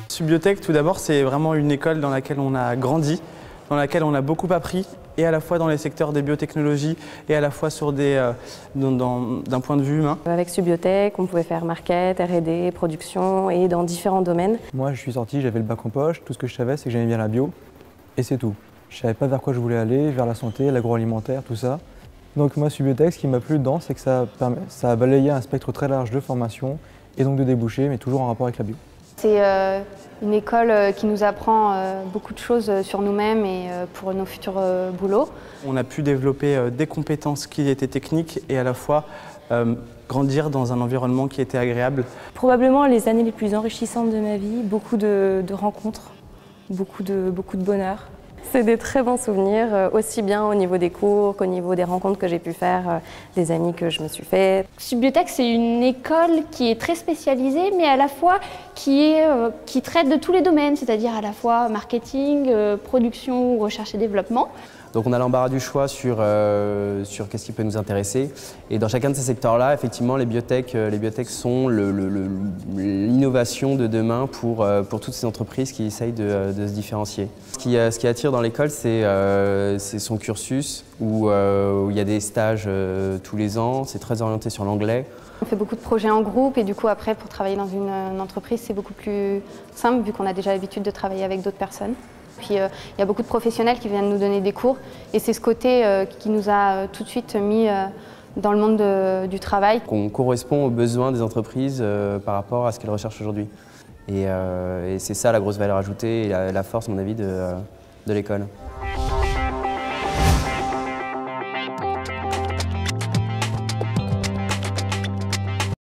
Subiotech, tout d'abord, c'est vraiment une école dans laquelle on a grandi, dans laquelle on a beaucoup appris, et à la fois dans les secteurs des biotechnologies et à la fois sur d'un point de vue humain. Avec Subiotech, on pouvait faire market, R&D, production et dans différents domaines. Moi, je suis sorti, j'avais le bac en poche, tout ce que je savais, c'est que j'aimais bien la bio, et c'est tout. Je savais pas vers quoi je voulais aller, vers la santé, l'agroalimentaire, tout ça. Donc moi, Subiotech, ce qui m'a plu dedans, c'est que ça a balayé un spectre très large de formation et donc de débouchés, mais toujours en rapport avec la bio. C'est une école qui nous apprend beaucoup de choses sur nous-mêmes et pour nos futurs boulots. On a pu développer des compétences qui étaient techniques et à la fois grandir dans un environnement qui était agréable. Probablement les années les plus enrichissantes de ma vie, beaucoup de rencontres, beaucoup de bonheur. C'est des très bons souvenirs, aussi bien au niveau des cours qu'au niveau des rencontres que j'ai pu faire, des amis que je me suis fait. Subiotech, c'est une école qui est très spécialisée, mais à la fois qui traite de tous les domaines, c'est-à-dire à la fois marketing, production, recherche et développement. Donc on a l'embarras du choix sur qu'est-ce qui peut nous intéresser. Et dans chacun de ces secteurs-là, effectivement, les biotech sont l'innovation de demain pour toutes ces entreprises qui essayent de se différencier. Ce qui attire dans l'école, c'est son cursus où il y a des stages tous les ans, c'est très orienté sur l'anglais. On fait beaucoup de projets en groupe et du coup après pour travailler dans une entreprise c'est beaucoup plus simple vu qu'on a déjà l'habitude de travailler avec d'autres personnes. Puis il y a beaucoup de professionnels qui viennent nous donner des cours et c'est ce côté qui nous a tout de suite mis dans le monde du travail. On correspond aux besoins des entreprises par rapport à ce qu'elles recherchent aujourd'hui. Et c'est ça la grosse valeur ajoutée et la force, à mon avis, de l'école.